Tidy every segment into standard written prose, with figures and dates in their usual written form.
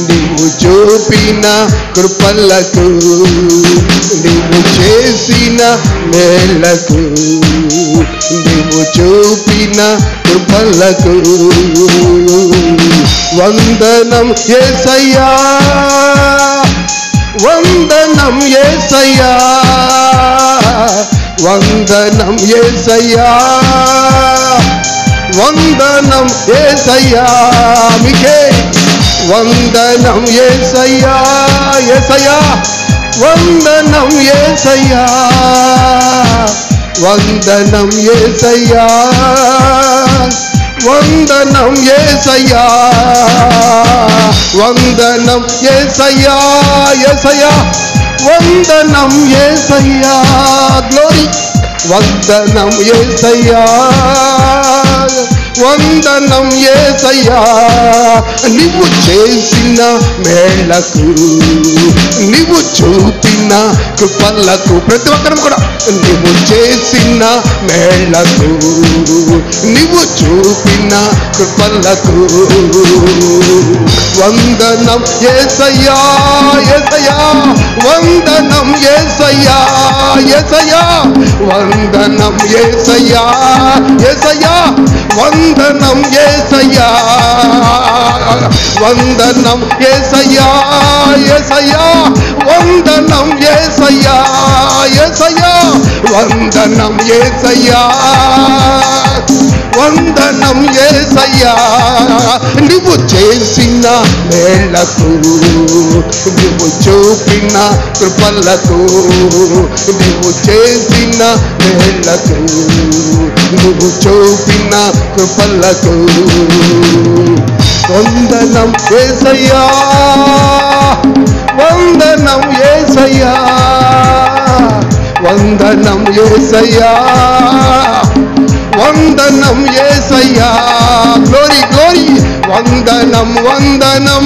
నీవు చూపిన కృపలకు, నీవు చేసిన మేలకు, నీవు చూపిన కృపలకు వందనం యేసయ్యా, వందనం యేసయ్యా, వందనం యేసయ్యా, వందనం యేసయ్యా, మీకే వందనం యేసయ్యా, యేసయ్యా, వందనం యేసయ్యా, వందనం యేసయ్యా, వందనం యేసయ్యా, వందనం యేసయ్యా, యేసయ్యా, వందనం యేసయ్యా, గ్లోరీ, వందనం యేసయ్యా, వందనం యేసయ్యా, నీవు చేసిన మేళకు, నీవు చూపిన కృపలకు, ప్రతి ఒక్కరం కూడా నీవు చేసిన మేళకు, నీవు చూపిన కృపలకు వందనం యేసయ్యా, యేసయ్యా, వందనం యేసయ్యా, యేసయ్యా, వందనం యేసయ్యా, యేసయ్యా, వందనం యేసయ్యా, వందనం యేసయ్యా, యేసయ్యా, వందనం యేసయ్యా, యేసయ్యా, వందనం యేసయ్యా, వందనం యేసయ్యా, నీవు చేసిన మేళకు, నీవు చూపిన కృపలకు, నీవు చేసిన మేళకు, నువ్వు చూపిన కృపలకు వందనం యేసయ్యా, వందనం యేసయ్యా, వందనం యేసయ్యా, వందనం యేసయ్యా, గ్లోరీ గ్లోరీ, వందనం వందనం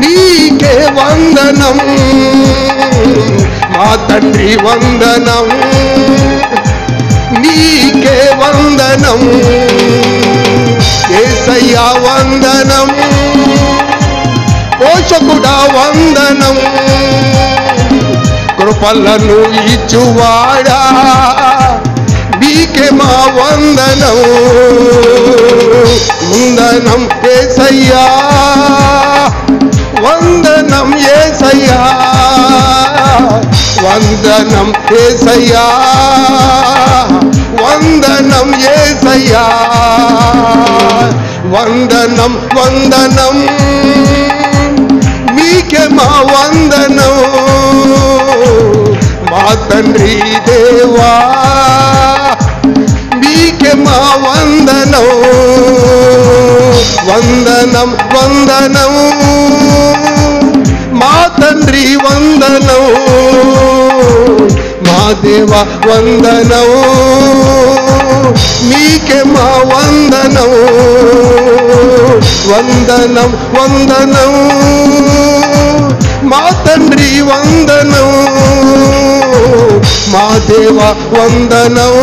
నీకే వందనం, మా తండ్రి వందనం, నీకే వందనం, యేసయ్యా వందనం, పోషకుడా వందనం, కృపలను ఇచ్చువాడా నీకే మా వందనం, వందనం యేసయ్యా, వందనం యేసయ్యా, వందనం యేసయ్యా, వందనం యేసయ్యా, వందనం వందనం మీకే మా వందనం, మా తండ్రి దేవా మీకే మా వందనం, వందనం వందనం మా తండ్రి వందనం, మా దేవ వందనం, మీకే మా వందనం, వందనం వందనం మా తండ్రి వందనం, మా దేవ వందనం,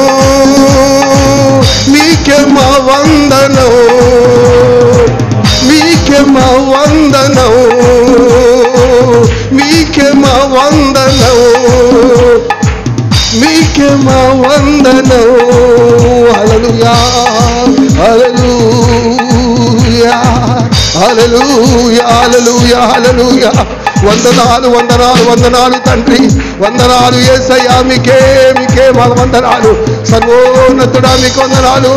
మీకే మా వందనం, మీకే మా వందనం, మీకే మా వందనం, మీకే మా వందనం, హల్లెలూయా హల్లెలూయా హల్లెలూయా హల్లెలూయా హల్లెలూయా, వందనాలు వందనాలు వందనాలు తండ్రి, వందనాలు యేసయ్యా, మీకే మీకే మా వందనాలు, సర్వోన్నతుడా మీకు వందనాలు,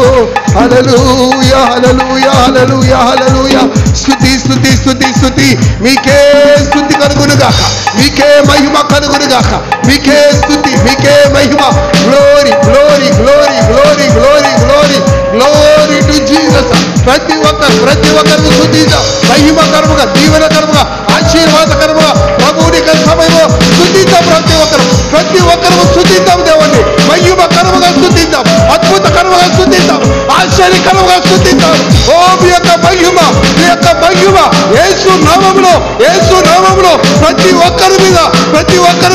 హల్లెలూయా హల్లెలూయా హల్లెలూయా హల్లెలూయా, స్తుతి స్తుతి స్తుతి స్తుతి, మీకే స్తుతి కలుగునుగాక, మీకే మహిమ కలుగునుగాక, మీకే స్తుతి, మీకే మహిమ, glory glory glory glory glory glory glory to Jesus. ప్రతి ఒక్కరు స్తుతిద్దాం, మహిమకరముగా, దీవెనకరముగా, ఆశీర్వాదకరముగా ప్రభువుని సమయంలో స్తుతిద్దాం, ప్రతి ఒక్కరు స్తుతిద్దాం, దేవుణ్ణి మహిమకరముగా స్తుతిద్దాం, అద్భుతకరముగా స్తుతిద్దాం, ఆశ్చర్యకరముగా స్తుతిద్దాం. ఓ మీ యొక్క మహిమ, మీ యొక్క మహిమ యేసు నామములో, యేసు నామములో ప్రతి ఒక్కరి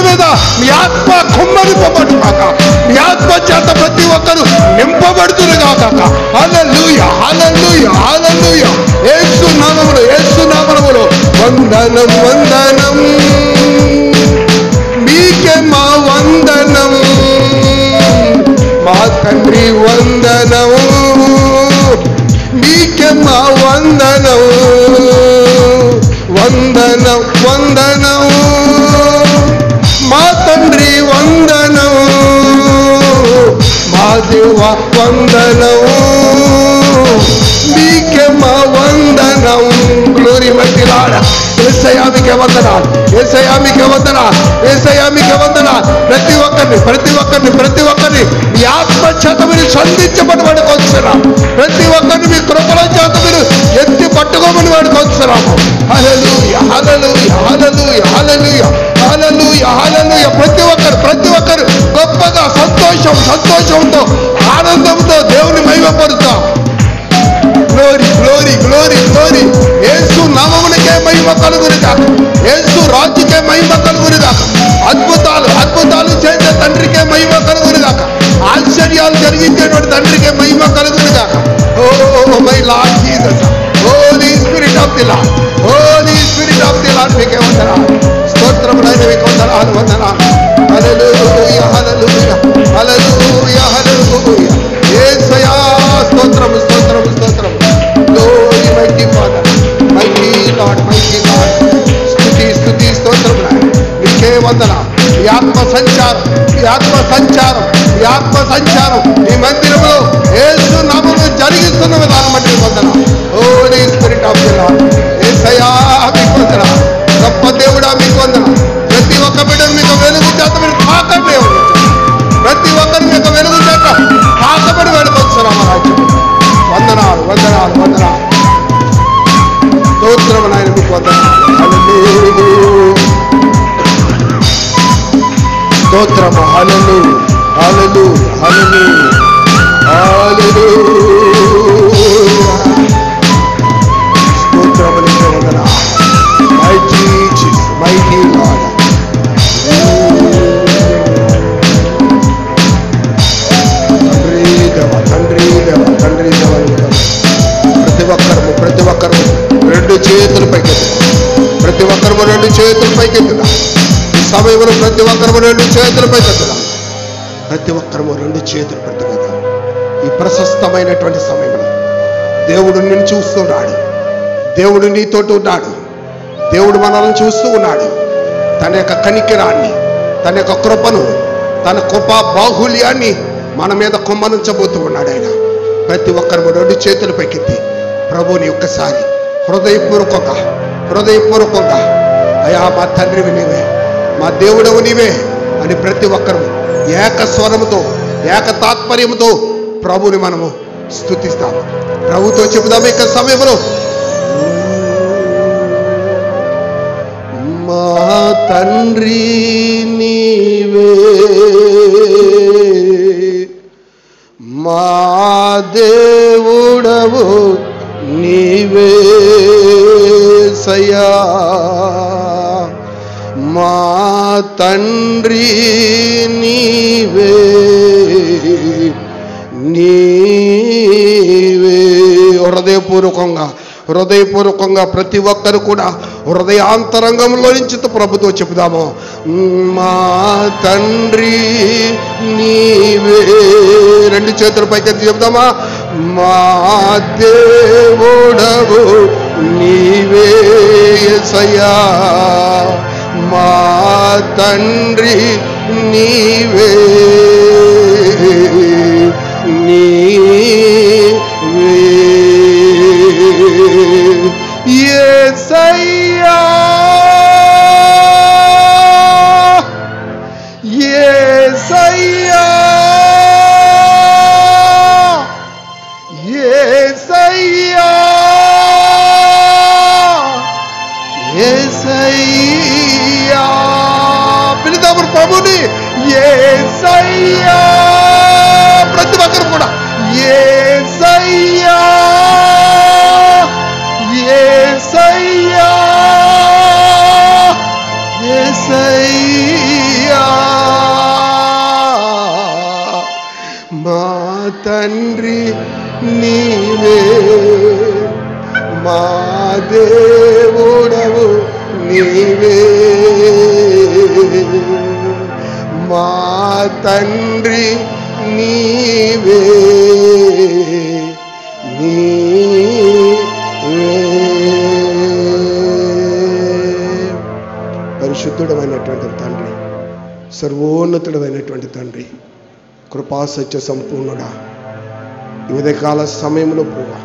మీద మీ ఆత్మ కుమ్మరింపబడుగాక, మీ ఆత్మ చేత ప్రతి ఒక్కరు నింపబడుతురుగాక. హల్లెలూయా హల్లెలూయా హల్లెలూయా, యేసు నామములో, యేసు వందనం వందనం మీకే మా వందనం మా తండ్రి వందనం మీకే మా వందనం వందనం వందనం మా తండ్రి వందనం మా దేవ వందనం మీకే మా వందనం గ్లోరీ మల్టీ లార్డ్ యేసయ్యా మీకే వందనాలు యేసయ్యా మీకే వందనాలు యేసయ్యా మీకే వందనాలు ప్రతి ఒక్కరిని మీ ఆత్మ చేత మీరు సంధించబడి వాడుకొస్తున్నాం ప్రతి ఒక్కరిని మీ కృపల చేత మీరు ఎత్తి పట్టుకోమని వాడుకొస్తున్నాము హల్లెలూయా హల్లెలూయా హల్లెలూయా హల్లెలూయా హల్లెలూయా హల్లెలూయా ప్రతి ఒక్కరు గొప్పగా సంతోషంతో ఆనందంతో దేవుని మహిమపరుస్తాం గ్లోరీ గ్లోరీ గ్లోరీ గ్లోరీ యేసు నామమునకే మహిమ కలుగునుగాక యేసు రాజుకే మహిమ కలుగునుగాక అద్భుతాలు చేసే తండ్రికే మహిమ కలుగునుగాక ఆశ్చర్యాలు జరిగించేటువంటి తండ్రికే మహిమ కలుగునుగాక O my Lord Jesus Holy spirit of the Lord మీకే వందనాలు స్తోత్రములైన మీకు వందనాలు హల్లెలూయా హల్లెలూయా హల్లెలూయా హల్లెలూయా యేసయ్యా స్తోత్రము glory mighty father mighty lord స్తుతి స్తోత్రములు మీకే వందనాలు ఈ ఆత్మ సంచారం ఈ మందిరంలో యేసు నామమున జరిగిస్తున్న విధానం బట్టి వందనాలు holy spirit of the lord యేసయ్యా మీకు వందనాలు గొప్ప దేవుడా మీకు వందనాలు ప్రతి ఒక్క బిడ్డను మీకు వెలుగు చేత మీరు తాకండి ప్రతి ఒక్కరు మీకు వెలుగు చేత తాకబడి వెళ్ళకొచ్చున్నాము రాజ్యం వందనాలు స్తోత్రము నాయన మీకు వందనాలు స్తోత్రము హల్లెలూయా స్తోత్రము నీకే వందనాలు మైటీ లార్డ్ తండ్రి ప్రతి ఒక్కరు రెండు చేతులు పైకెత్తుదా ఈ సమయంలో ప్రతి ఒక్కరు రెండు చేతులు పైకెత్తుదా ఈ ప్రశస్తమైనటువంటి సమయంలో దేవుడు నిన్ను చూస్తున్నాడు దేవుడు నీతోటి ఉన్నాడు దేవుడు మనల్ని చూస్తూ ఉన్నాడు తన యొక్క కనికిరాన్ని తన యొక్క కృపను తన కృపా బాహుల్యాన్ని మన మీద కుమ్మరించబోతూ ఉన్నాడు ఆయన ప్రతి ఒక్కరు రెండు చేతులు పైకెత్తి ప్రభుని ఒక్కసారి హృదయపూర్వకంగా అయా మా తండ్రివి నీవే మా దేవుడవు నీవే అని ప్రతి ఒక్కరు ఏక స్వరముతో ఏక తాత్పర్యముతో ప్రభుని మనము స్తుతిస్తాము ప్రభుతో చెబుదాము ఇక సమయంలో మా తండ్రి నీవే మా దేవుడవు నీవే సయ్యా మా తండ్రి నీవే హృదయపూర్వకంగా ప్రతి ఒక్కరు కూడా హృదయాంతరంగంలో నుంచి ప్రభుతో చెబుదాము మా తండ్రి నీవే రెండు చేతుల పైకి చెబుదామా మా దేవుడవు నీవే యేసయ్యా మా తండ్రి నీవే యేసయ్యా యేసయ్యా యేసయ్యా యేసయ్యా పిలుదాము ప్రభుని యేసయ్యా ప్రతి ఒక్కరు కూడా యేసయ్యా యేసయ్యా యేసయ్యా మా తండ్రి నీవే మా దేవుడవు నీవే మా తండ్రి నీవే పరిశుద్ధుడమైనటువంటి తండ్రి, సర్వోన్నతుడమైనటువంటి తండ్రి, కృపా సత్య సంపూర్ణుడా, ఈ ఉదయకాల సమయంలో పోవా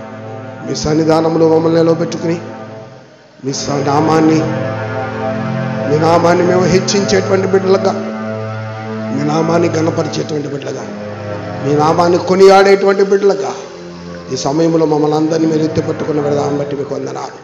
మీ సన్నిధానంలో మమ్మల్ని నిలబెట్టుకుని మీ నామాన్ని మేము హెచ్చించేటువంటి బిడ్డలుగా, మీ నామాన్ని గణపరిచేటువంటి బిడ్డలుగా, మీ నామాన్ని కొనియాడేటువంటి బిడ్డలుగా ఈ సమయంలో మమ్మల్ని అందరినీ మీరు ఎత్తి పట్టుకున్న విధానం బట్టి మీకు వందనాలు.